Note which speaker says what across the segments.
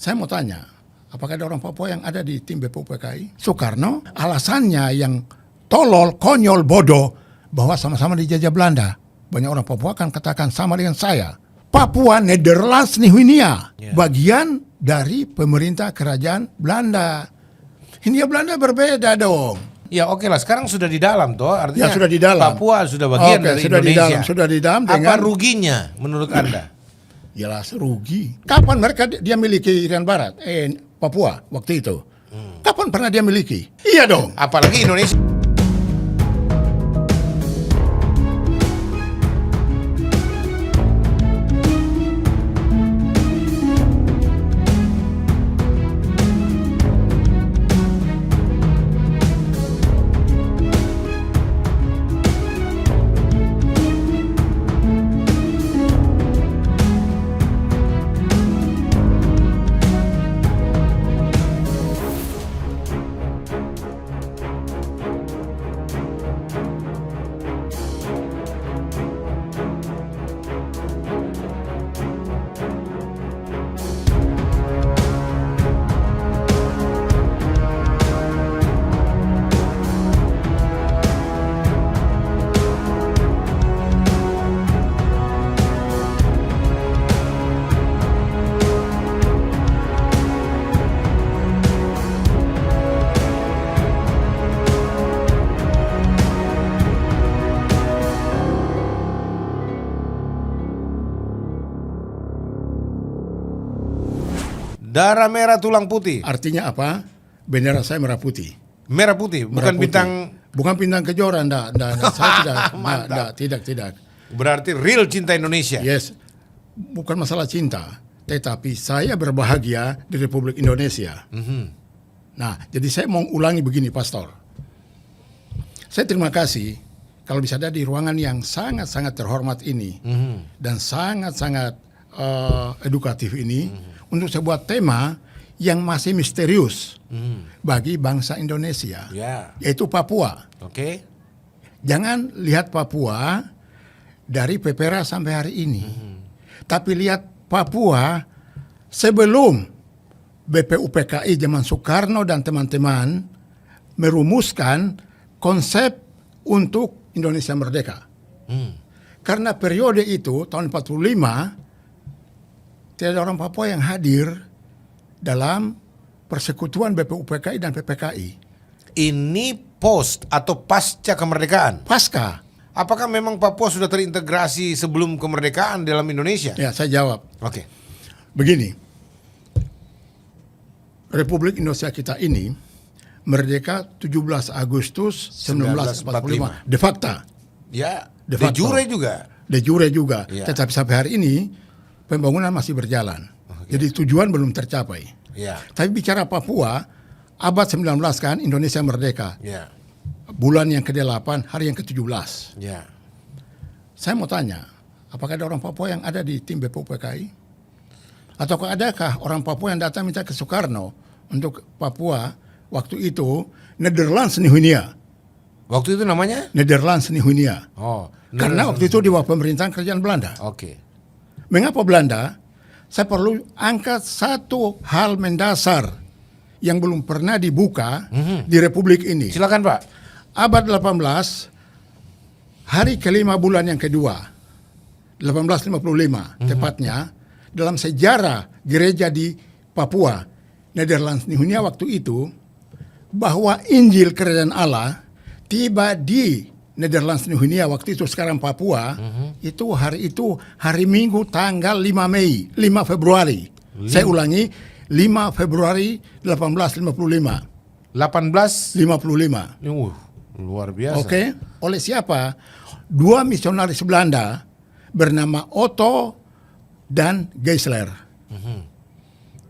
Speaker 1: Saya mau tanya, apakah ada orang Papua yang ada di tim BPUPKI? Soekarno, alasannya yang tolol, konyol, bodoh, bahwa sama-sama dijajah Belanda. Banyak orang Papua akan katakan sama dengan saya. Papua Nederlands Nieuw-Guinea, bagian dari pemerintah kerajaan Belanda. Hindia Belanda berbeda dong.
Speaker 2: Ya oke lah, sekarang sudah di dalam toh, artinya
Speaker 1: Ya, sudah di dalam.
Speaker 2: Papua sudah bagian dari
Speaker 1: sudah
Speaker 2: Indonesia.
Speaker 1: Sudah di dalam
Speaker 2: Apa
Speaker 1: dengan
Speaker 2: ruginya menurut Anda?
Speaker 1: jelas rugi. Kapan mereka dia miliki Irian Barat? Papua waktu itu. Kapan pernah dia miliki? Iya dong.
Speaker 2: Apalagi Indonesia. Darah merah tulang putih.
Speaker 1: Artinya apa? Bendera saya merah putih.
Speaker 2: Merah putih, bukan
Speaker 1: Merah putih.
Speaker 2: bintang.
Speaker 1: Bukan bintang kejora, enggak. Saya tidak.
Speaker 2: Berarti real cinta Indonesia.
Speaker 1: Yes, bukan masalah cinta, tetapi saya berbahagia di Republik Indonesia. Nah, jadi saya mau ulangi begini, Pastor. Saya terima kasih kalau bisa ada di ruangan yang sangat-sangat terhormat ini dan sangat-sangat edukatif ini untuk sebuah tema yang masih misterius bagi bangsa Indonesia, yaitu Papua.
Speaker 2: Oke.
Speaker 1: Jangan lihat Papua dari PPRA sampai hari ini, tapi lihat Papua sebelum BPUPKI zaman Soekarno dan teman-teman merumuskan konsep untuk Indonesia merdeka. Karena periode itu tahun 45 tidak ada orang Papua yang hadir dalam persekutuan BPUPKI dan PPKI.
Speaker 2: Ini post atau pasca kemerdekaan?
Speaker 1: Pasca.
Speaker 2: Apakah memang Papua sudah terintegrasi sebelum kemerdekaan dalam Indonesia?
Speaker 1: Ya, saya jawab.
Speaker 2: Oke.
Speaker 1: Begini, Republik Indonesia kita ini merdeka 17 Agustus 1945. De facto.
Speaker 2: Ya,
Speaker 1: De
Speaker 2: de
Speaker 1: facto.
Speaker 2: jure juga.
Speaker 1: De jure juga.
Speaker 2: Ya.
Speaker 1: Tetapi sampai hari ini pembangunan masih berjalan. Jadi tujuan belum tercapai.
Speaker 2: Ya.
Speaker 1: Tapi bicara Papua, abad 19 kan Indonesia merdeka.
Speaker 2: Ya.
Speaker 1: Bulan yang ke-8, hari yang ke-17.
Speaker 2: Ya.
Speaker 1: Saya mau tanya, apakah ada orang Papua yang ada di tim BPUPKI? Ataukah adakah orang Papua yang datang minta ke Soekarno untuk Papua waktu itu Nederlands Nieuw-Guinea?
Speaker 2: Waktu itu namanya?
Speaker 1: Nederlands Nieuw-Guinea.
Speaker 2: Oh.
Speaker 1: Karena waktu itu di bawah pemerintahan kerajaan Belanda.
Speaker 2: Oke.
Speaker 1: Mengapa Belanda? Saya perlu angkat satu hal mendasar yang belum pernah dibuka di Republik ini.
Speaker 2: Silakan Pak.
Speaker 1: Abad 18, hari kelima bulan yang kedua, 1855 tepatnya, dalam sejarah gereja di Papua, Nederlands Nieuw-Guinea waktu itu, bahwa Injil Kerajaan Allah tiba di Nederlands Nieuw-Guinea waktu itu sekarang Papua, itu hari Minggu tanggal 5 Mei, 5 Februari. Saya ulangi, 5 Februari 1855.
Speaker 2: 1855.
Speaker 1: 55.
Speaker 2: Luar biasa.
Speaker 1: Oke, oleh siapa? Dua misionaris Belanda bernama Otto dan Geisler.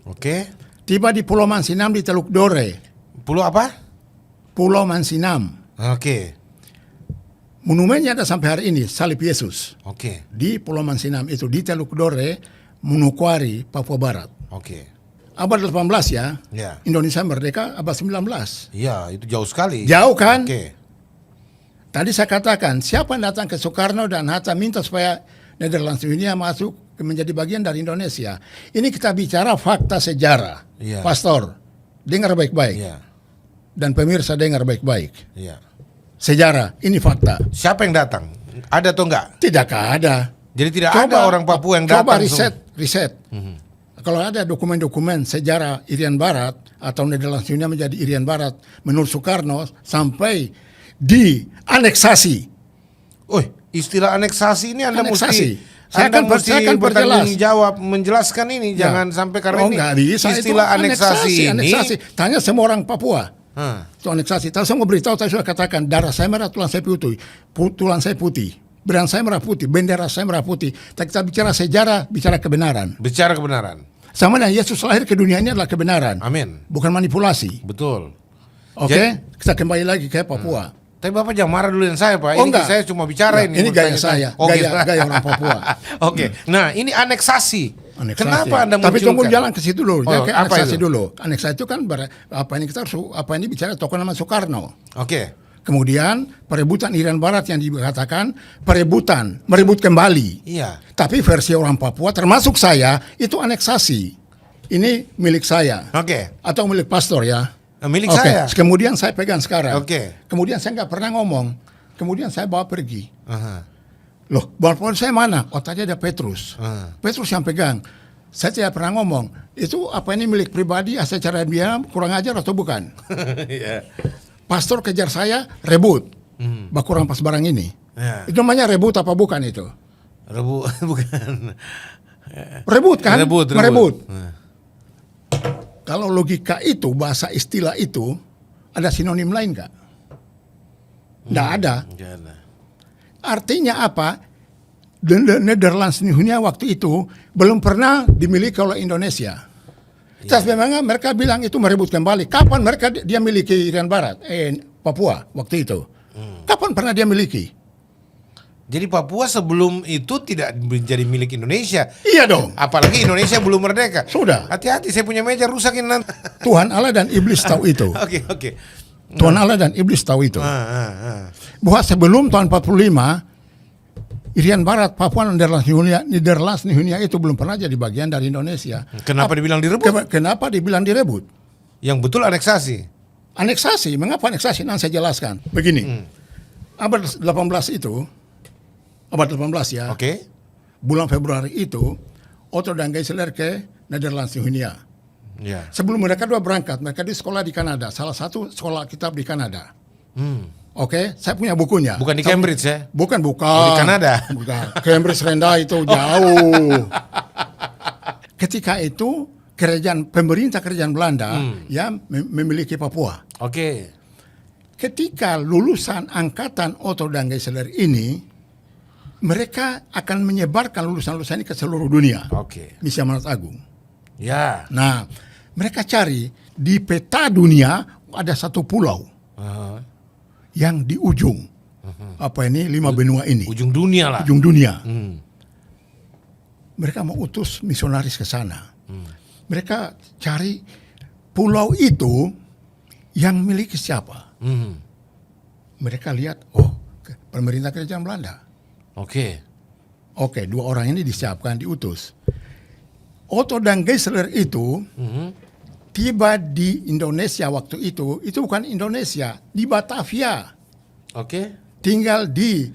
Speaker 2: Oke.
Speaker 1: Tiba di Pulau Mansinam di Teluk Dore.
Speaker 2: Pulau apa?
Speaker 1: Pulau Mansinam.
Speaker 2: Oke.
Speaker 1: Monumennya ada sampai hari ini, salib Yesus.
Speaker 2: Oke.
Speaker 1: Di Pulau Mansinam itu, di Teluk Dore, Manokwari, Papua Barat.
Speaker 2: Oke.
Speaker 1: Abad 18 ya,
Speaker 2: Ya.
Speaker 1: Indonesia merdeka abad 19.
Speaker 2: Iya, itu jauh sekali.
Speaker 1: Jauh kan?
Speaker 2: Oke.
Speaker 1: Tadi saya katakan, siapa yang datang ke Soekarno dan Hatta minta supaya Nederlands Nieuw-Guinea masuk menjadi bagian dari Indonesia. Ini kita bicara fakta sejarah.
Speaker 2: Iya.
Speaker 1: Pastor, dengar baik-baik.
Speaker 2: Iya.
Speaker 1: Dan pemirsa dengar baik-baik.
Speaker 2: Iya.
Speaker 1: Sejarah, ini fakta.
Speaker 2: Siapa yang datang? Ada atau enggak?
Speaker 1: Tidak ada.
Speaker 2: Jadi tidak ada orang Papua yang datang.
Speaker 1: Coba riset. Kalau ada dokumen-dokumen sejarah Irian Barat atau Nederlands Dunia menjadi Irian Barat menurut Soekarno sampai dianeksasi.
Speaker 2: Oh, istilah aneksasi ini Anda
Speaker 1: Aneksasi.
Speaker 2: mesti
Speaker 1: Saya
Speaker 2: Anda
Speaker 1: akan
Speaker 2: mesti
Speaker 1: bertanggung
Speaker 2: bertanggung jawab menjelaskan ini,
Speaker 1: Ya.
Speaker 2: jangan sampai karena ini
Speaker 1: nggak bisa.
Speaker 2: istilah
Speaker 1: Itu
Speaker 2: aneksasi ini.
Speaker 1: aneksasi. Tanya semua orang Papua.
Speaker 2: Hah.
Speaker 1: Itu aneksasi. Tahu saya mau beritahu, saya sudah katakan darah saya merah, tulang saya putih, tulang saya putih, brand saya merah putih, bendera saya merah putih. Kita bicara sejarah, bicara kebenaran.
Speaker 2: Bicara kebenaran.
Speaker 1: Sama dengan Yesus lahir ke dunia ini adalah kebenaran,
Speaker 2: Amin.
Speaker 1: bukan manipulasi.
Speaker 2: Betul.
Speaker 1: Oke, kita kembali lagi ke Papua.
Speaker 2: Tapi Bapak jangan marah dulu dengan saya, Pak.
Speaker 1: Oh,
Speaker 2: Ini
Speaker 1: enggak.
Speaker 2: saya cuma bicara
Speaker 1: Ya,
Speaker 2: ini.
Speaker 1: ini gaya saya,
Speaker 2: Oh, gitu.
Speaker 1: gaya orang Papua.
Speaker 2: Oke. Nah, ini aneksasi.
Speaker 1: Aneksasi.
Speaker 2: Kenapa Anda
Speaker 1: Tapi
Speaker 2: munculkan?
Speaker 1: tunggu jalan ke situ dulu.
Speaker 2: Oh,
Speaker 1: Jangan ke
Speaker 2: apa
Speaker 1: aneksasi
Speaker 2: itu?
Speaker 1: dulu. Aneksasi itu kan apa ini kita harus apa ini bicara tokoh nama Soekarno.
Speaker 2: Oke.
Speaker 1: Kemudian perebutan Irian Barat yang dikatakan merebut kembali.
Speaker 2: Iya.
Speaker 1: Tapi versi orang Papua termasuk saya itu aneksasi. Ini milik saya
Speaker 2: Oke.
Speaker 1: atau milik pastor ya.
Speaker 2: Milik
Speaker 1: Oke,
Speaker 2: saya.
Speaker 1: kemudian saya pegang sekarang.
Speaker 2: Oke.
Speaker 1: Kemudian saya nggak pernah ngomong. Kemudian saya bawa pergi.
Speaker 2: Aha.
Speaker 1: Loh, bawa saya mana? Oh, tadi ada Petrus.
Speaker 2: Ah.
Speaker 1: Petrus yang pegang. Saya tidak pernah ngomong. Itu apa ini milik pribadi? Secara dia kurang ajar atau bukan?
Speaker 2: Iya.
Speaker 1: Pastor kejar saya, rebut. Baku rampas barang ini.
Speaker 2: Ya.
Speaker 1: Itu namanya rebut apa bukan itu?
Speaker 2: Rebu bukan.
Speaker 1: Rebut kan?
Speaker 2: Rebut.
Speaker 1: Merebut.
Speaker 2: Nah.
Speaker 1: Kalau logika itu, bahasa istilah itu, ada sinonim lain nggak? Nggak ada.
Speaker 2: Nggak ada.
Speaker 1: Artinya apa? Nederlands Dunia waktu itu belum pernah dimiliki oleh Indonesia. Terus memang mereka bilang itu merebut kembali. Kapan mereka dia miliki Irian Barat? Papua waktu itu. Kapan pernah dia miliki?
Speaker 2: Jadi Papua sebelum itu tidak menjadi milik Indonesia.
Speaker 1: Iya dong.
Speaker 2: Apalagi Indonesia belum merdeka.
Speaker 1: Sudah.
Speaker 2: Hati-hati, saya punya meja rusakin nanti.
Speaker 1: Tuhan Allah dan iblis tahu itu.
Speaker 2: Oke.
Speaker 1: Tuhan Allah dan iblis tahu itu. Bahwa sebelum tahun 45 Irian Barat, Papua dan Nederlands Dunia itu belum pernah jadi bagian dari Indonesia.
Speaker 2: Kenapa dibilang direbut?
Speaker 1: Kenapa dibilang direbut?
Speaker 2: Yang betul aneksasi.
Speaker 1: Aneksasi, mengapa aneksasi? Nanti saya jelaskan. Begini, abad 18 itu, abad 18 ya,
Speaker 2: Oke.
Speaker 1: bulan Februari itu, Otto dan Geisler ke Nederlands Dunia.
Speaker 2: Ya.
Speaker 1: Sebelum mereka dua berangkat, mereka di sekolah di Kanada, salah satu sekolah kitab di Kanada. Oke, saya punya bukunya.
Speaker 2: Bukan di Cambridge ya?
Speaker 1: Bukan.
Speaker 2: Oh, di Kanada?
Speaker 1: Bukan. Cambridge rendah itu jauh. Ketika itu pemerintah kerajaan Belanda yang memiliki Papua.
Speaker 2: Oke.
Speaker 1: Ketika lulusan angkatan Otto dan Geisler ini, mereka akan menyebarkan lulusan-lulusan ini ke seluruh dunia.
Speaker 2: Oke.
Speaker 1: Misi Amanat Agung.
Speaker 2: Ya.
Speaker 1: Nah, mereka cari di peta dunia ada satu pulau yang di ujung apa ini 5 benua ini,
Speaker 2: Ujung dunia lah.
Speaker 1: ujung dunia. Mereka mau utus misionaris ke sana. Mereka cari pulau itu yang miliki siapa. Mereka lihat, pemerintah kerajaan Belanda.
Speaker 2: Oke.
Speaker 1: Dua orang ini disiapkan, diutus. Otto dan Geisler itu tiba di Indonesia waktu itu bukan Indonesia, di Batavia.
Speaker 2: Oke.
Speaker 1: Tinggal di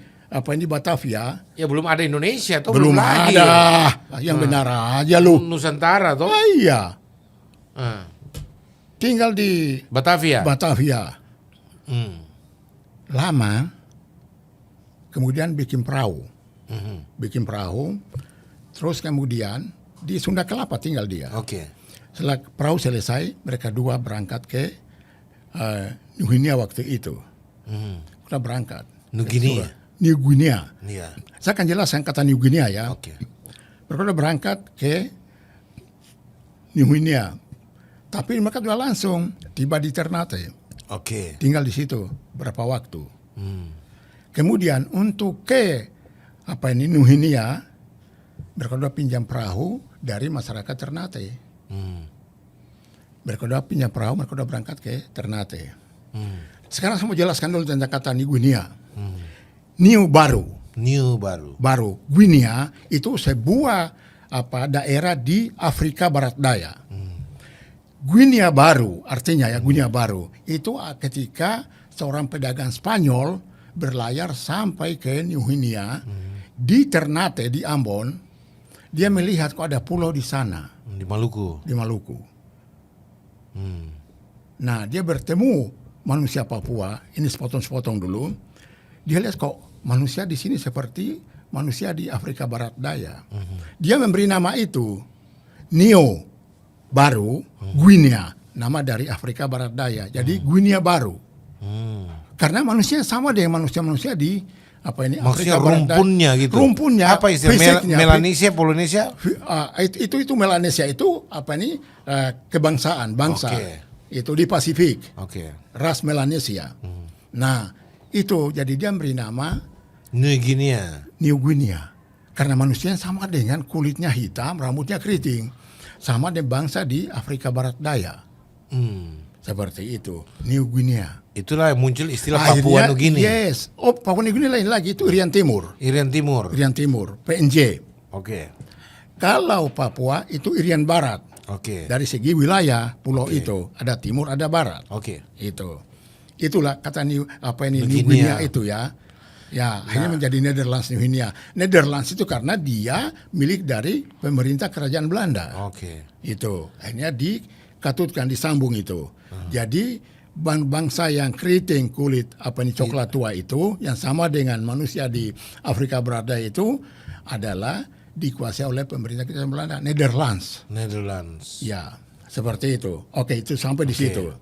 Speaker 1: Batavia.
Speaker 2: Ya belum ada Indonesia atau
Speaker 1: Belum
Speaker 2: lagi.
Speaker 1: ada. Yang benar aja lu.
Speaker 2: Nusantara toh?
Speaker 1: Iya.
Speaker 2: Ah.
Speaker 1: Tinggal di
Speaker 2: Batavia.
Speaker 1: Batavia. Lama. Kemudian bikin perahu. Terus kemudian di Sunda Kelapa tinggal dia.
Speaker 2: Oke.
Speaker 1: Setelah perahu selesai, mereka dua berangkat ke New Guinea waktu itu. Kita berangkat.
Speaker 2: New Guinea.
Speaker 1: New Guinea.
Speaker 2: Iya.
Speaker 1: Saya akan jelaskan kata New Guinea ya.
Speaker 2: Oke.
Speaker 1: Mereka udah berangkat ke New Guinea. Tapi mereka juga langsung tiba di Ternate.
Speaker 2: Oke.
Speaker 1: Tinggal di situ berapa waktu. Kemudian untuk ke New Guinea, mereka udah pinjam perahu dari masyarakat Ternate. Mereka udah pinjam perahu, mereka udah berangkat ke Ternate. Sekarang saya mau jelaskan dulu tentang kata New Guinea. New baru.
Speaker 2: New baru.
Speaker 1: Baru. Guinea itu sebuah daerah di Afrika Barat Daya. Guinea Baru, artinya ya Guinea Baru, itu ketika seorang pedagang Spanyol berlayar sampai ke New Guinea, di Ternate, di Ambon, dia melihat kok ada pulau di sana.
Speaker 2: Di Maluku.
Speaker 1: Di Maluku. Nah, dia bertemu manusia Papua, ini sepotong-sepotong dulu. Dia lihat kok manusia di sini seperti manusia di Afrika Barat Daya. Dia memberi nama itu Neo Baru Guinea, nama dari Afrika Barat Daya. Jadi Guinea Baru. Karena manusia sama dengan manusia-manusia di
Speaker 2: Maksudnya
Speaker 1: Afrika Barat
Speaker 2: rumpunnya
Speaker 1: Daya.
Speaker 2: gitu.
Speaker 1: Rumpunnya,
Speaker 2: Apa istilah
Speaker 1: fisiknya,
Speaker 2: Melanesia, Polinesia?
Speaker 1: itu Melanesia itu kebangsaan, bangsa.
Speaker 2: Oke.
Speaker 1: Itu di Pasifik.
Speaker 2: Oke.
Speaker 1: Ras Melanesia. Nah, itu jadi dia beri nama
Speaker 2: New Guinea.
Speaker 1: New Guinea. Karena manusia sama dengan kulitnya hitam, rambutnya keriting. Sama dengan bangsa di Afrika Barat Daya. Seperti itu, New Guinea.
Speaker 2: Itulah yang muncul istilah Papua New Guinea.
Speaker 1: Yes. Papua New Guinea lain lagi, itu Irian Timur.
Speaker 2: Irian Timur.
Speaker 1: Irian Timur, PNJ.
Speaker 2: Oke.
Speaker 1: Kalau Papua itu Irian Barat.
Speaker 2: Oke.
Speaker 1: Dari segi wilayah pulau itu, ada timur, ada barat.
Speaker 2: Oke.
Speaker 1: Itulah kata New
Speaker 2: Guinea.
Speaker 1: Guinea itu ya. Ya, akhirnya menjadi Netherlands New Guinea. Netherlands itu karena dia milik dari pemerintah kerajaan Belanda.
Speaker 2: Oke.
Speaker 1: Itu akhirnya dikatutkan, disambung itu. Jadi bangsa yang keriting kulit coklat tua itu yang sama dengan manusia di Afrika Barat Daya itu adalah dikuasai oleh pemerintah kerajaan Belanda, Netherlands. Ya, seperti itu. Oke, itu sampai di situ.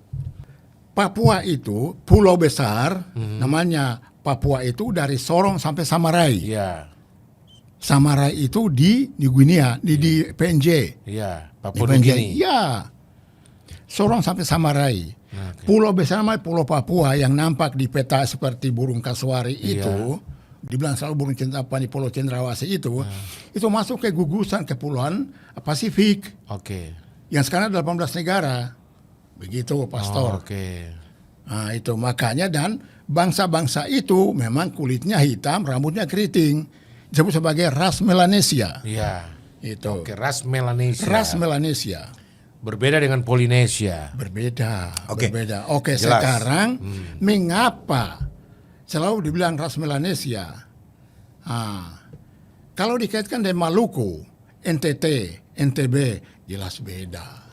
Speaker 1: Papua itu pulau besar, namanya Papua itu dari Sorong sampai Samarai.
Speaker 2: Iya.
Speaker 1: Samarai itu di Guinea, di PNJ.
Speaker 2: Iya,
Speaker 1: Di
Speaker 2: Papua New
Speaker 1: PNJ.
Speaker 2: Guinea.
Speaker 1: Iya. Sorong sampai Samarai. Pulau besar namanya Pulau Papua yang nampak di peta seperti burung kasuari itu, dibilang selalu burung Pulau Cendrawasih itu masuk ke gugusan kepulauan Pasifik.
Speaker 2: Oke.
Speaker 1: Yang sekarang ada 18 negara. Begitu, Pastor.
Speaker 2: Oke.
Speaker 1: Nah, itu makanya dan bangsa-bangsa itu memang kulitnya hitam, rambutnya keriting. Disebut sebagai ras Melanesia.
Speaker 2: Iya.
Speaker 1: Itu.
Speaker 2: Oke, ras Melanesia.
Speaker 1: Ras Melanesia.
Speaker 2: Berbeda dengan Polinesia.
Speaker 1: Berbeda.
Speaker 2: Oke.
Speaker 1: Berbeda. Oke,
Speaker 2: Jelas.
Speaker 1: sekarang mengapa selalu dibilang ras Melanesia? Kalau dikaitkan dengan Maluku, NTT, NTB, jelas beda.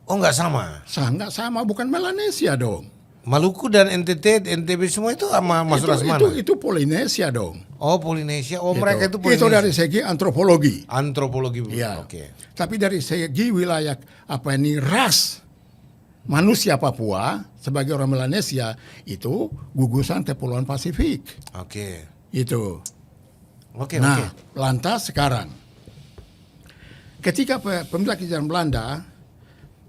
Speaker 2: Oh, nggak sama.
Speaker 1: Sangat sama, bukan Melanesia dong.
Speaker 2: Maluku dan NTT, NTB semua itu sama masuk ras mana?
Speaker 1: Itu Polinesia dong.
Speaker 2: Oh, Polinesia. Oh, mereka itu
Speaker 1: Itu
Speaker 2: Polinesia.
Speaker 1: dari segi antropologi.
Speaker 2: Antropologi.
Speaker 1: Ya.
Speaker 2: Oke.
Speaker 1: Tapi dari segi wilayah ras manusia Papua sebagai orang Melanesia itu gugusan kepulauan Pasifik.
Speaker 2: Oke.
Speaker 1: Itu.
Speaker 2: Oke,
Speaker 1: Nah,
Speaker 2: oke.
Speaker 1: lantas sekarang ketika pemerintah kerajaan Belanda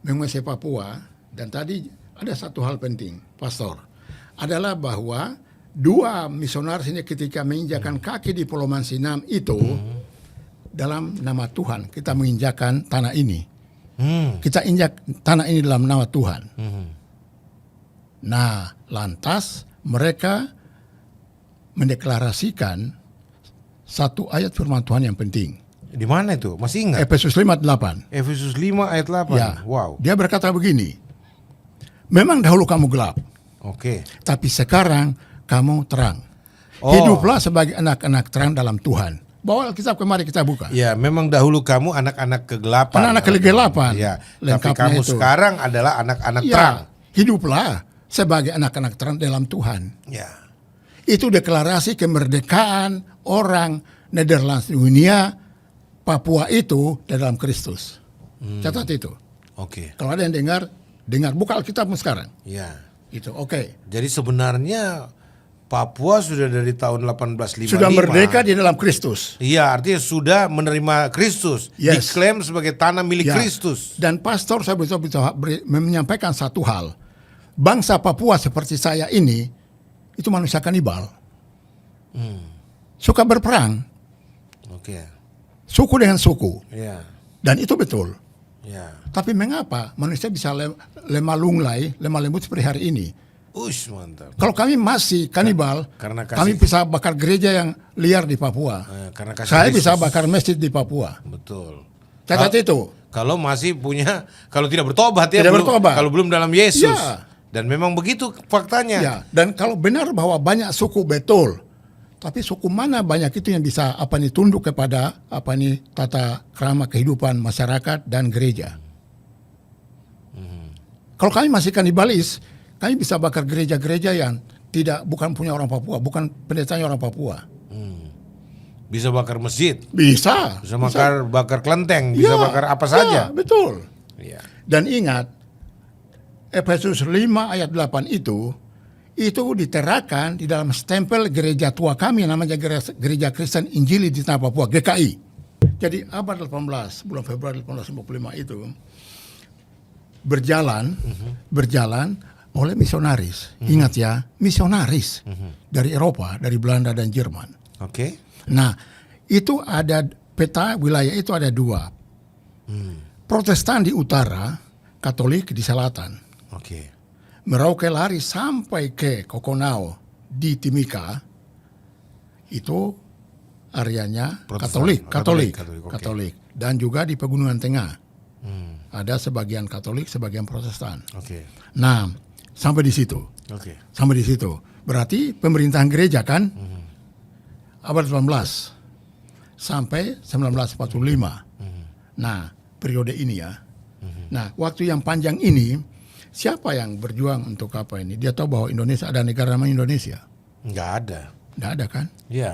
Speaker 1: menguasai Papua, dan tadi ada satu hal penting, Pastor, adalah bahwa dua misionaris ini ketika menginjakan kaki di Pulau Mansinam itu dalam nama Tuhan kita menginjakan tanah ini. Kita injak tanah ini dalam nama Tuhan. Nah, lantas mereka mendeklarasikan satu ayat firman Tuhan yang penting.
Speaker 2: Di mana itu? Masih ingat?
Speaker 1: Efesus 5:8.
Speaker 2: Efesus 5 ayat 8.
Speaker 1: Ya.
Speaker 2: Wow.
Speaker 1: Dia berkata begini. Memang dahulu kamu gelap,
Speaker 2: Oke.
Speaker 1: tapi sekarang kamu terang.
Speaker 2: Oh.
Speaker 1: Hiduplah sebagai anak-anak terang dalam Tuhan. Bawa Alkitab kemari kita buka.
Speaker 2: Ya, memang dahulu kamu anak-anak kegelapan.
Speaker 1: Anak-anak kegelapan.
Speaker 2: Ya, tapi
Speaker 1: Lengkapnya
Speaker 2: kamu
Speaker 1: itu.
Speaker 2: sekarang adalah anak-anak
Speaker 1: Ya,
Speaker 2: terang.
Speaker 1: hiduplah sebagai anak-anak terang dalam Tuhan.
Speaker 2: Ya.
Speaker 1: Itu deklarasi kemerdekaan orang Netherlands dunia Papua itu dalam Kristus. Catat itu.
Speaker 2: Oke.
Speaker 1: Kalau ada yang dengar buka Alkitabmu sekarang.
Speaker 2: Ya.
Speaker 1: Itu oke.
Speaker 2: Jadi sebenarnya Papua sudah dari tahun 1855.
Speaker 1: Sudah merdeka di dalam Kristus.
Speaker 2: Iya, artinya sudah menerima Kristus.
Speaker 1: Yes.
Speaker 2: Diklaim sebagai tanah milik
Speaker 1: Ya.
Speaker 2: Kristus.
Speaker 1: Dan pastor saya bisa menyampaikan satu hal. Bangsa Papua seperti saya ini itu manusia kanibal. Suka berperang,
Speaker 2: Oke.
Speaker 1: suku dengan suku.
Speaker 2: Ya.
Speaker 1: Dan itu betul.
Speaker 2: Ya.
Speaker 1: Tapi mengapa manusia bisa lemah lunglai, lemah lembut seperti hari ini?
Speaker 2: Ush, mantap.
Speaker 1: Kalau kami masih kanibal,
Speaker 2: Karena kasih-
Speaker 1: kami bisa bakar gereja yang liar di Papua.
Speaker 2: Karena kasih
Speaker 1: Saya
Speaker 2: Kristus.
Speaker 1: bisa bakar masjid di Papua.
Speaker 2: Betul.
Speaker 1: Catat itu.
Speaker 2: Kalau masih punya, kalau tidak bertobat ya,
Speaker 1: Tidak bertobat.
Speaker 2: kalau belum dalam Yesus.
Speaker 1: Ya.
Speaker 2: Dan memang begitu faktanya.
Speaker 1: Ya, dan kalau benar bahwa banyak suku betul, tapi suku mana banyak itu yang bisa tunduk kepada tata krama kehidupan masyarakat dan gereja. Kalau kami masih kanibalis, kami bisa bakar gereja-gereja yang bukan punya orang Papua, bukan pendetanya orang Papua.
Speaker 2: Bisa bakar masjid,
Speaker 1: Bisa
Speaker 2: bakar kelenteng, bisa bakar apa saja.
Speaker 1: Ya, betul.
Speaker 2: Iya.
Speaker 1: Dan ingat, Efesus 5 ayat 8 itu diterakan di dalam stempel gereja tua kami, namanya Gereja Kristen Injili di Tanah Papua, GKI. Jadi abad 18, bulan Februari 1855 itu berjalan oleh misionaris. Ingat ya, misionaris dari Eropa, dari Belanda dan Jerman.
Speaker 2: Oke.
Speaker 1: Nah, itu ada peta wilayah itu ada dua. Protestan di utara, Katolik di selatan.
Speaker 2: Oke.
Speaker 1: Merauke lari sampai ke Kokonau di Timika, itu areanya
Speaker 2: Protestan.
Speaker 1: Katolik. Dan juga di Pegunungan Tengah. Ada sebagian Katolik, sebagian Protestan.
Speaker 2: Oke.
Speaker 1: Nah, sampai di situ.
Speaker 2: Oke.
Speaker 1: Sampai di situ. Berarti pemerintahan gereja kan abad 19 sampai 1945. Nah, periode ini ya. Nah, waktu yang panjang ini, siapa yang berjuang untuk apa ini? Dia tahu bahwa Indonesia ada negara namanya Indonesia.
Speaker 2: Nggak ada.
Speaker 1: Nggak ada kan?
Speaker 2: Iya.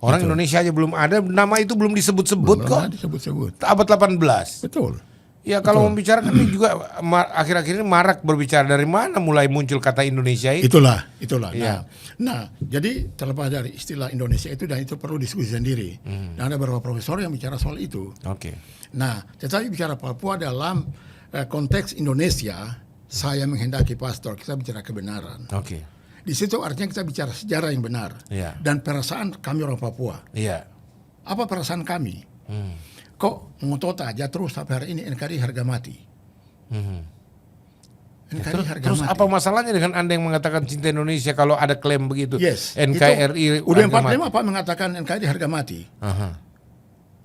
Speaker 2: Orang
Speaker 1: Gitu.
Speaker 2: Indonesia aja belum ada, nama itu belum disebut-sebut
Speaker 1: Belum
Speaker 2: kok.
Speaker 1: ada disebut-sebut.
Speaker 2: Abad 18.
Speaker 1: Betul.
Speaker 2: Ya kalau membicarakan ini juga akhir-akhir ini marak berbicara dari mana mulai muncul kata Indonesia itu.
Speaker 1: Itulah.
Speaker 2: Iya.
Speaker 1: Nah, jadi terlepas dari istilah Indonesia itu, dan itu perlu diskusi sendiri. Dan ada beberapa profesor yang bicara soal itu.
Speaker 2: Oke.
Speaker 1: Nah, tetapi bicara Papua dalam konteks Indonesia, saya menghendaki pastor kita bicara kebenaran.
Speaker 2: Oke.
Speaker 1: Di situ artinya kita bicara sejarah yang benar.
Speaker 2: Iya.
Speaker 1: Dan perasaan kami orang Papua.
Speaker 2: Iya.
Speaker 1: Apa perasaan kami? Kok ngotot aja terus sampai hari ini NKRI harga mati? NKRI harga
Speaker 2: Terus
Speaker 1: mati.
Speaker 2: apa masalahnya dengan Anda yang mengatakan cinta Indonesia kalau ada klaim begitu?
Speaker 1: Yes.
Speaker 2: NKRI
Speaker 1: Itu, udah
Speaker 2: harga mati.
Speaker 1: 45 Pak mengatakan NKRI harga mati.
Speaker 2: Aha.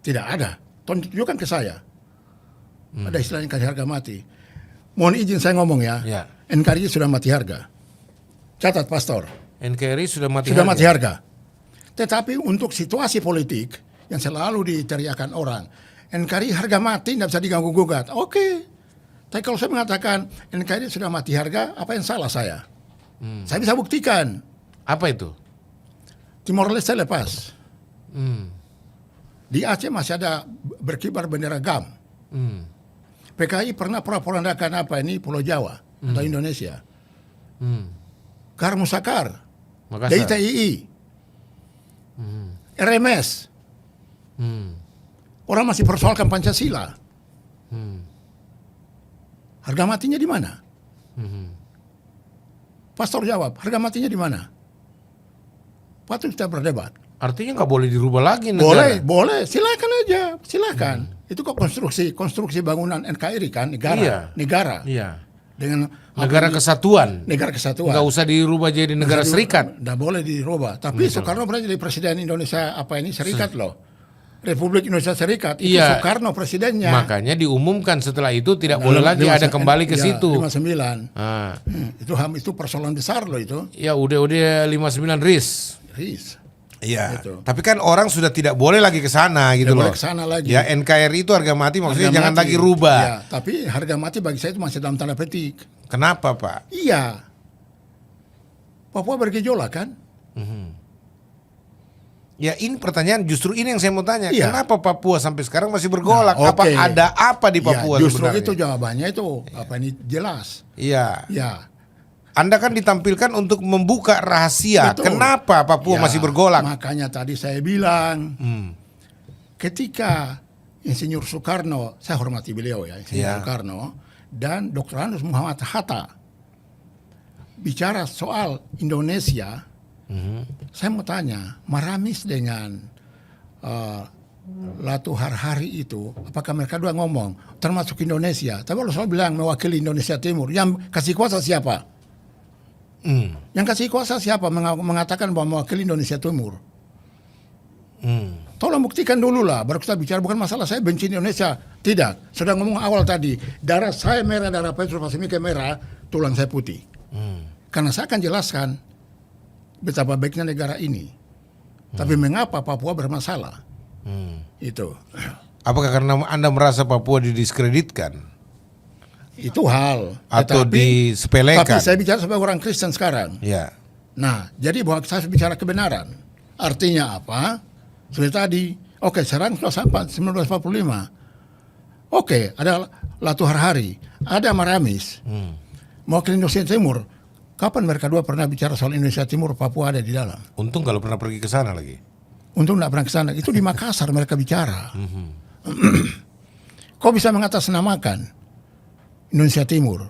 Speaker 1: Tidak ada. Tunjukkan ke saya. Ada istilah NKRI harga mati. Mohon izin saya ngomong ya.
Speaker 2: Ya.
Speaker 1: NKRI sudah mati harga. Catat pastor.
Speaker 2: NKRI sudah mati
Speaker 1: Sudah
Speaker 2: harga.
Speaker 1: mati harga. Tetapi untuk situasi politik yang selalu diteriakan orang, NKRI harga mati, tidak bisa diganggu-gugat. Oke. Tapi kalau saya mengatakan NKRI sudah mati harga, apa yang salah saya? Saya bisa buktikan.
Speaker 2: Apa itu?
Speaker 1: Timor Leste lepas. Di Aceh masih ada berkibar bendera GAM. PKI pernah porandakan Pulau Jawa atau Indonesia. Kar Musakar,
Speaker 2: Makassar.
Speaker 1: DITII, RMS. Orang masih persoalkan Pancasila. Harga matinya di mana? Pastor jawab, harga matinya di mana? Patut kita berdebat.
Speaker 2: Artinya nggak boleh dirubah lagi negara.
Speaker 1: Boleh, silakan aja, silakan. Itu kok konstruksi bangunan NKRI kan, negara.
Speaker 2: Iya.
Speaker 1: Dengan
Speaker 2: Negara kesatuan.
Speaker 1: Negara kesatuan.
Speaker 2: Nggak usah dirubah jadi negara serikat.
Speaker 1: Nggak boleh dirubah. Tapi Soekarno pernah jadi presiden Indonesia serikat loh. Republik Indonesia Serikat. Itu
Speaker 2: Iya.
Speaker 1: Soekarno presidennya.
Speaker 2: Makanya diumumkan setelah itu tidak boleh lagi ada kembali ke situ.
Speaker 1: 59.
Speaker 2: Ah.
Speaker 1: Itu persoalan besar loh itu.
Speaker 2: Ya udah 59 RIS. Iya.
Speaker 1: Gitu.
Speaker 2: Tapi kan orang sudah tidak boleh lagi ke sana gitu loh.
Speaker 1: Boleh ke sana lagi.
Speaker 2: Ya NKRI itu harga mati maksudnya
Speaker 1: Harga
Speaker 2: jangan
Speaker 1: mati.
Speaker 2: lagi rubah.
Speaker 1: Ya, tapi harga mati bagi saya itu masih dalam tanda petik.
Speaker 2: Kenapa, Pak?
Speaker 1: Iya. Papua bergejolak kan?
Speaker 2: Ya ini pertanyaan justru ini yang saya mau tanya.
Speaker 1: Iya.
Speaker 2: Kenapa Papua sampai sekarang masih bergolak?
Speaker 1: Nah,
Speaker 2: Apa
Speaker 1: oke.
Speaker 2: ada apa di Papua
Speaker 1: Ya, justru
Speaker 2: sebenarnya?
Speaker 1: itu jawabannya itu jelas.
Speaker 2: Iya.
Speaker 1: Ya.
Speaker 2: Anda kan ditampilkan untuk membuka rahasia.
Speaker 1: Betul.
Speaker 2: Kenapa Papua
Speaker 1: Ya,
Speaker 2: masih bergolak?
Speaker 1: Makanya tadi saya bilang, ketika Insinyur Soekarno, saya hormati beliau ya, Insinyur
Speaker 2: Ya.
Speaker 1: Soekarno, dan Dr. Anus Muhammad Hatta bicara soal Indonesia, saya mau tanya, Maramis dengan Latu Harhari itu, apakah mereka dua ngomong termasuk Indonesia? Tapi kalau saya bilang mewakili Indonesia Timur, yang kasih kuasa siapa? Yang kasih kuasa siapa mengatakan bahwa mewakili Indonesia Timur? tolong buktikan dulu lah, baru kita bicara. Bukan masalah saya benci Indonesia, tidak. Sudah ngomong awal tadi, darah saya merah, darah Petrus Pasmika merah, tulang saya putih. Karena saya akan jelaskan betapa baiknya negara ini. Tapi mengapa Papua bermasalah? Itu.
Speaker 2: Apakah karena Anda merasa Papua didiskreditkan?
Speaker 1: Itu hal.
Speaker 2: Atau disepelekan?
Speaker 1: Tapi saya bicara sebagai orang Kristen sekarang.
Speaker 2: Ya.
Speaker 1: Nah, jadi bahwa saya bicara kebenaran. Artinya apa? Seperti tadi, oke, serang 1945. Oke, ada Latu Harhari, ada Maramis. Mewakili Indonesia Timur. Kapan mereka dua pernah bicara soal Indonesia Timur, Papua ada di dalam?
Speaker 2: Untung kalau pernah pergi ke sana lagi.
Speaker 1: Untung tidak pernah ke sana. Itu di Makassar mereka bicara. Kok bisa mengatasnamakan Indonesia Timur?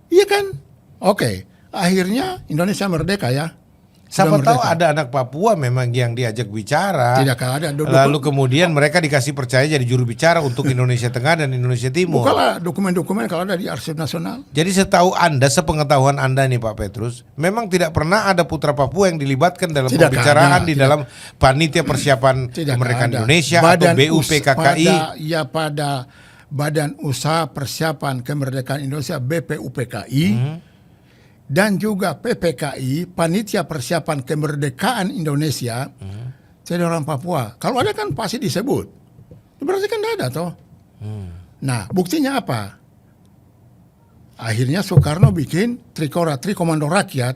Speaker 1: Iya kan? Oke, akhirnya Indonesia merdeka ya.
Speaker 2: Siapa
Speaker 1: Sudah
Speaker 2: tahu
Speaker 1: merdeka.
Speaker 2: ada anak Papua memang yang diajak bicara.
Speaker 1: Tidak ada.
Speaker 2: Lalu kemudian mereka dikasih percaya jadi juru bicara untuk Indonesia Tengah dan Indonesia Timur.
Speaker 1: Bukalah dokumen-dokumen kalau ada di Arsip Nasional.
Speaker 2: Jadi setahu Anda, sepengetahuan Anda nih Pak Petrus, memang tidak pernah ada putra Papua yang dilibatkan dalam
Speaker 1: Tidak
Speaker 2: pembicaraan
Speaker 1: ada,
Speaker 2: di
Speaker 1: tidak.
Speaker 2: dalam panitia persiapan
Speaker 1: Tidak
Speaker 2: kemerdekaan
Speaker 1: ada.
Speaker 2: Indonesia atau BUPKKI.
Speaker 1: Pada Badan Usaha Persiapan Kemerdekaan Indonesia BPUPKI dan juga PPKI, Panitia Persiapan Kemerdekaan Indonesia. Jadi orang Papua. Kalau ada kan pasti disebut. Berarti kan tidak ada toh. Nah, buktinya apa? Akhirnya Soekarno bikin Trikomando Rakyat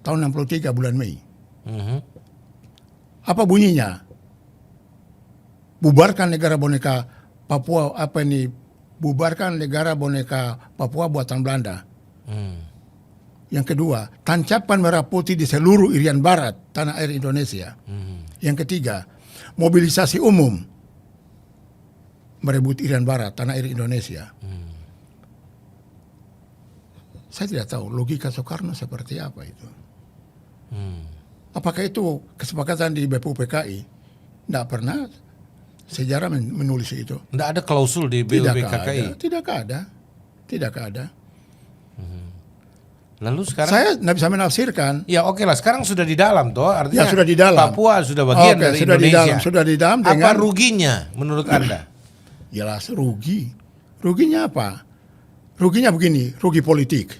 Speaker 1: tahun 63 bulan Mei. Apa bunyinya? Bubarkan negara boneka Papua, bubarkan negara boneka Papua buatan Belanda. Yang kedua, tancapkan merah putih di seluruh Irian Barat, tanah air Indonesia. Yang ketiga, mobilisasi umum merebut Irian Barat, tanah air Indonesia. Saya tidak tahu logika Soekarno seperti apa itu. Apakah itu kesepakatan di BPUPKI? Tidak pernah sejarah menulis itu.
Speaker 2: Tidak ada klausul di BUPKKI.
Speaker 1: Tidak ada.
Speaker 2: Lalu sekarang
Speaker 1: Saya tidak bisa menafsirkan.
Speaker 2: ya oke lah, sekarang sudah di dalam toh, artinya
Speaker 1: Ya, sudah di dalam.
Speaker 2: Papua sudah bagian
Speaker 1: Oke,
Speaker 2: dari
Speaker 1: sudah
Speaker 2: Indonesia.
Speaker 1: Sudah di dalam
Speaker 2: Apa
Speaker 1: dengan
Speaker 2: ruginya menurut Anda?
Speaker 1: jelas rugi. Ruginya apa? Ruginya begini, rugi politik.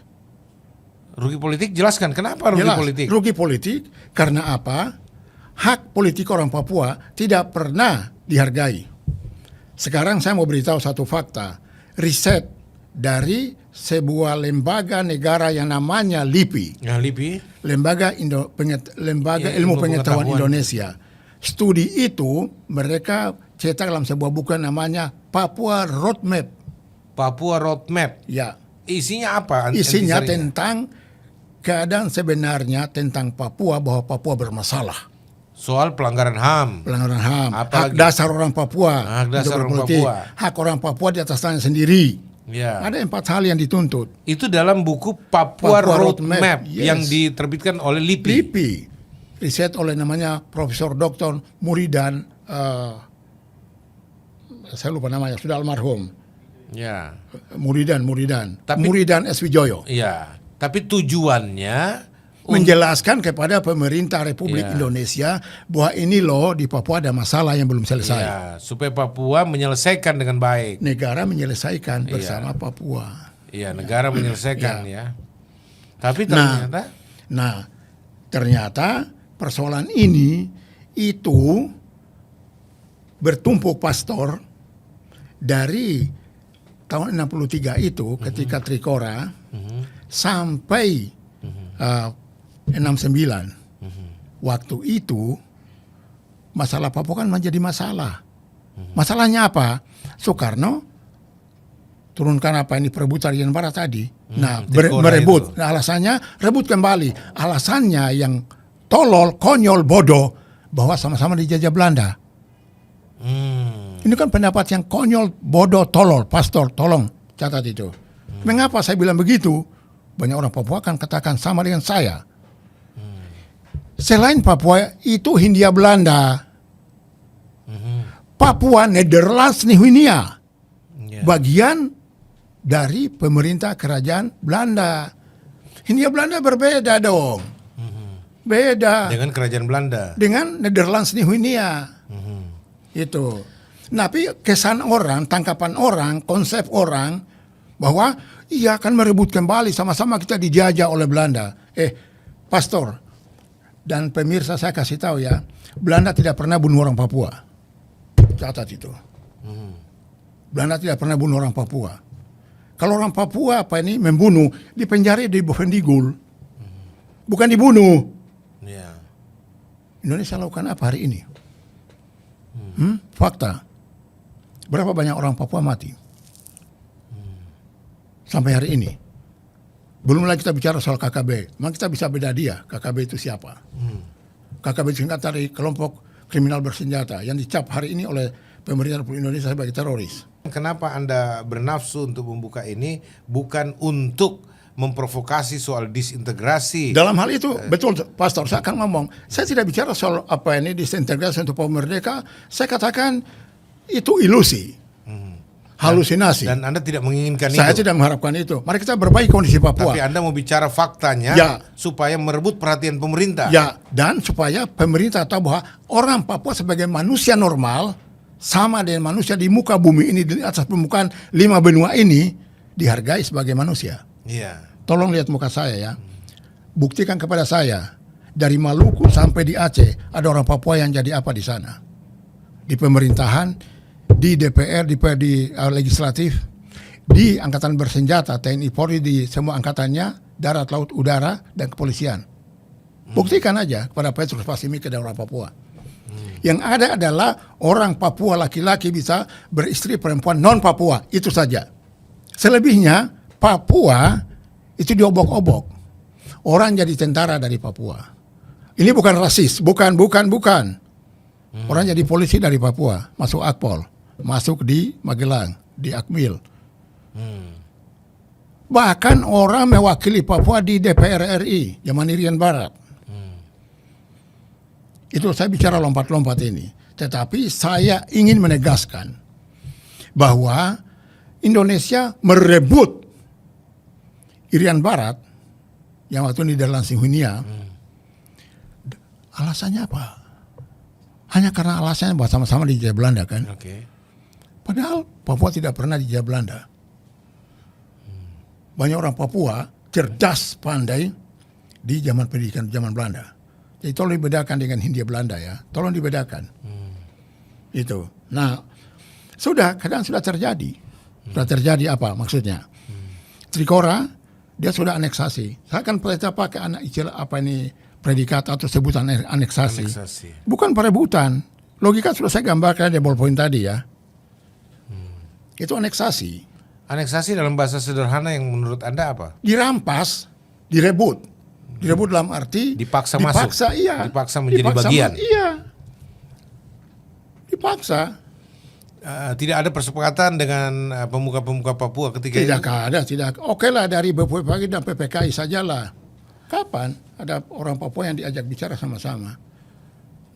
Speaker 2: Rugi politik, jelaskan kenapa rugi
Speaker 1: Jelas,
Speaker 2: politik?
Speaker 1: rugi politik karena apa? Hak politik orang Papua tidak pernah dihargai. Sekarang saya mau beritahu satu fakta. Riset dari sebuah lembaga negara yang namanya LIPI.
Speaker 2: Ya, LIPI.
Speaker 1: Lembaga
Speaker 2: Ya,
Speaker 1: Ilmu
Speaker 2: Ilmu
Speaker 1: Pengetahuan
Speaker 2: Pengetahuan.
Speaker 1: Indonesia. Studi itu mereka cetak dalam sebuah buku namanya Papua Roadmap.
Speaker 2: Papua Roadmap.
Speaker 1: Ya,
Speaker 2: Isinya apa?
Speaker 1: isinya
Speaker 2: Intisarinya?
Speaker 1: tentang keadaan sebenarnya tentang Papua, bahwa Papua bermasalah.
Speaker 2: Soal pelanggaran HAM.
Speaker 1: Pelanggaran HAM, hak
Speaker 2: Apalagi?
Speaker 1: dasar orang Papua,
Speaker 2: Hak dasar
Speaker 1: untuk
Speaker 2: orang
Speaker 1: berpolitik,
Speaker 2: Papua.
Speaker 1: hak orang Papua di atas tanah sendiri.
Speaker 2: Ya.
Speaker 1: Ada 4 hal yang dituntut.
Speaker 2: Itu dalam buku Papua,
Speaker 1: Papua
Speaker 2: Roadmap,
Speaker 1: Roadmap, yes.
Speaker 2: yang diterbitkan oleh LIPI.
Speaker 1: LIPI, riset oleh namanya Profesor Dr. Muridan, saya lupa namanya, sudah almarhum.
Speaker 2: Ya.
Speaker 1: Muridan
Speaker 2: Tapi-
Speaker 1: S. Wijoyo.
Speaker 2: Iya. Tapi tujuannya
Speaker 1: Menjelaskan kepada pemerintah Republik
Speaker 2: Iya.
Speaker 1: Indonesia bahwa ini loh di Papua ada masalah yang belum selesai.
Speaker 2: ya, supaya Papua menyelesaikan dengan baik.
Speaker 1: Negara menyelesaikan bersama Papua.
Speaker 2: Iya, negara menyelesaikan ya. Tapi
Speaker 1: Nah,
Speaker 2: ternyata
Speaker 1: ternyata persoalan ini itu bertumpuk pastor dari tahun 63 itu ketika Trikora sampai 69. Waktu itu masalah Papua kan menjadi masalah. Masalahnya apa? Soekarno turunkan apa ini perebutan Irian Barat tadi. Nah,
Speaker 2: Trikora
Speaker 1: merebut.
Speaker 2: itu.
Speaker 1: Nah, alasannya rebut kembali. Alasannya yang tolol, konyol, bodoh bahwa sama-sama dijajah Belanda. Ini kan pendapat yang konyol, bodoh, tolol. Pastor, tolong catat itu. Mengapa saya bilang begitu? Banyak orang Papua akan katakan sama dengan saya. Selain Papua itu Hindia Belanda. Papua Nederlands Nihuinia.
Speaker 2: ya.
Speaker 1: Bagian dari pemerintah kerajaan Belanda. Hindia Belanda berbeda dong. Beda
Speaker 2: Dengan kerajaan Belanda.
Speaker 1: dengan Nederlands Nieuw-Guinea. Itu. Tapi kesan orang, tangkapan orang, konsep orang bahwa iya akan merebut kembali, sama-sama kita dijajah oleh Belanda. Pastor dan pemirsa, saya kasih tahu ya, Belanda tidak pernah bunuh orang Papua. Catat itu. Belanda tidak pernah bunuh orang Papua. Kalau orang Papua membunuh, dipenjara di Bovendigul. Bukan dibunuh.
Speaker 2: Ya.
Speaker 1: Indonesia lakukan apa hari ini? Fakta. Berapa banyak orang Papua mati? Sampai hari ini. Belum lagi kita bicara soal KKB. Memang kita bisa beda dia, KKB itu siapa? KKB singkat dari kelompok kriminal bersenjata yang dicap hari ini oleh pemerintah Republik Indonesia sebagai teroris.
Speaker 2: Kenapa Anda bernafsu untuk membuka ini bukan untuk memprovokasi soal disintegrasi?
Speaker 1: Dalam hal itu, betul Pastor, saya akan ngomong. Saya tidak bicara soal disintegrasi untuk Papua Merdeka. Saya katakan itu ilusi. Halusinasi.
Speaker 2: Dan Anda tidak menginginkan
Speaker 1: Saya
Speaker 2: itu?
Speaker 1: tidak mengharapkan itu. Mari kita perbaiki kondisi Papua.
Speaker 2: Tapi Anda mau bicara faktanya
Speaker 1: Ya.
Speaker 2: supaya merebut perhatian pemerintah.
Speaker 1: Ya, dan supaya pemerintah tahu bahwa orang Papua sebagai manusia normal sama dengan manusia di muka bumi ini, di atas permukaan 5 benua ini, dihargai sebagai manusia.
Speaker 2: Iya.
Speaker 1: Tolong lihat muka saya ya. Buktikan kepada saya dari Maluku sampai di Aceh ada orang Papua yang jadi apa di sana? Di pemerintahan, di DPR, di legislatif, di angkatan bersenjata, TNI Polri, di semua angkatannya, darat, laut, udara, dan kepolisian. Buktikan aja kepada Petrus Pasimike dan orang Papua. Yang ada adalah orang Papua laki-laki bisa beristri perempuan non-Papua, itu saja. Selebihnya Papua itu diobok-obok. Orang jadi tentara dari Papua. Ini bukan rasis, bukan. Orang jadi polisi dari Papua, masuk Akpol, masuk di Magelang, di Akmil. Bahkan orang mewakili Papua di DPR RI, zaman Irian Barat. Itu saya bicara lompat-lompat ini. Tetapi saya ingin menegaskan bahwa Indonesia merebut Irian Barat yang waktu Nederlands Nieuw-Guinea. Alasannya apa? Hanya karena alasannya bahwa sama-sama dijajah Belanda kan.
Speaker 2: Oke.
Speaker 1: Padahal Papua tidak pernah dijajah Belanda. Banyak orang Papua cerdas, pandai di zaman pendidikan zaman Belanda. Jadi tolong dibedakan dengan Hindia Belanda ya. Tolong dibedakan. Itu. Nah, kadang sudah terjadi. Sudah terjadi apa maksudnya? Trikora dia sudah aneksasi. Saya akan pakai predikat atau sebutan aneksasi. Bukan perebutan. Logika sudah saya gambarkan di ballpoint tadi ya. Itu aneksasi.
Speaker 2: Aneksasi dalam bahasa sederhana yang menurut Anda apa?
Speaker 1: Dirampas, direbut. Direbut dalam arti
Speaker 2: Dipaksa masuk.
Speaker 1: Iya.
Speaker 2: Dipaksa menjadi bagian.
Speaker 1: Iya. Dipaksa.
Speaker 2: Tidak ada persepakatan dengan pemuka-pemuka Papua ketika
Speaker 1: Tidak
Speaker 2: itu?
Speaker 1: ada, tidak. Oke lah dari BPPKI dan PPKI sajalah. Kapan ada orang Papua yang diajak bicara sama-sama?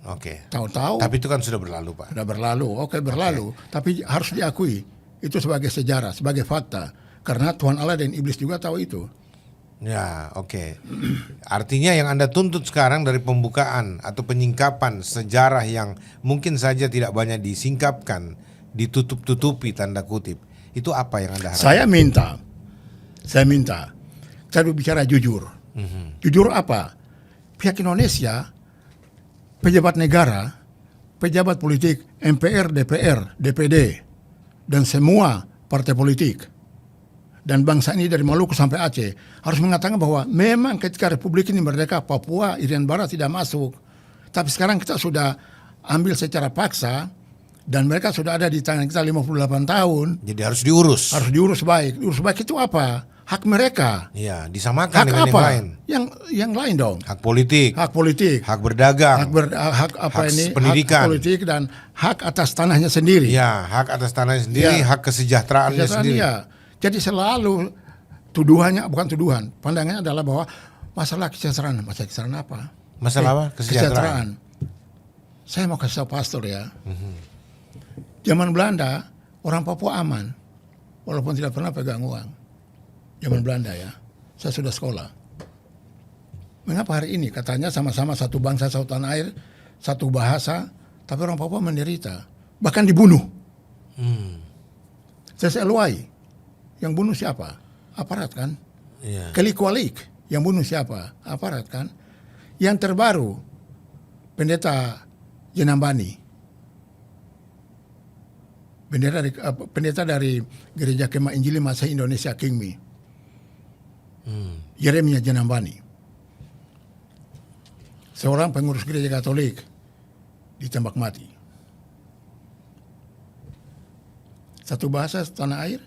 Speaker 2: Oke.
Speaker 1: Tahu-tahu.
Speaker 2: Tapi itu kan sudah berlalu, Pak.
Speaker 1: Sudah berlalu, berlalu. Tapi harus diakui itu sebagai sejarah, sebagai fakta. Karena Tuhan Allah dan Iblis juga tahu itu.
Speaker 2: Ya, oke. Artinya yang Anda tuntut sekarang dari pembukaan atau penyingkapan sejarah yang mungkin saja tidak banyak disingkapkan, ditutup-tutupi tanda kutip. Itu apa yang Anda harapkan?
Speaker 1: Saya minta. Saya bicara jujur. Jujur apa? Pihak Indonesia, pejabat negara, pejabat politik, MPR, DPR, DPD, dan semua partai politik, dan bangsa ini dari Maluku sampai Aceh harus mengatakan bahwa memang ketika Republik ini merdeka, Papua, Irian Barat tidak masuk. Tapi sekarang kita sudah ambil secara paksa dan mereka sudah ada di tangan kita 58 tahun.
Speaker 2: Jadi harus diurus.
Speaker 1: Harus diurus baik. Diurus baik itu apa? Hak mereka.
Speaker 2: Iya, disamakan
Speaker 1: Hak
Speaker 2: dengan
Speaker 1: apa?
Speaker 2: yang lain.
Speaker 1: Yang lain dong.
Speaker 2: Hak politik,
Speaker 1: Hak politik.
Speaker 2: hak berdagang,
Speaker 1: Hak
Speaker 2: pendidikan,
Speaker 1: hak politik dan hak atas tanahnya sendiri.
Speaker 2: ya, hak atas tanahnya sendiri,
Speaker 1: Ya.
Speaker 2: hak kesejahteraannya sendiri.
Speaker 1: Ya. Jadi selalu tuduhannya, bukan tuduhan, pandangannya adalah bahwa masalah kesejahteraan apa?
Speaker 2: Masalah apa? Kesejahteraan.
Speaker 1: Saya mau kasih tahu pastor ya. Zaman Belanda orang Papua aman, walaupun tidak pernah pegang uang. Zaman Belanda ya, saya sudah sekolah. Mengapa hari ini katanya sama-sama satu bangsa, satu tanah air, satu bahasa, tapi orang Papua menderita, bahkan dibunuh. CSLY yang bunuh siapa? Aparat kan?
Speaker 2: Iya.
Speaker 1: Kelikualik yang bunuh siapa? Aparat kan? Yang terbaru pendeta Jenambani, pendeta dari Gereja Kemah Injili Masih Indonesia Kingmi, Yeremia Jenambani, seorang pengurus gereja Katolik ditembak mati. Satu bahasa, satu tanah air,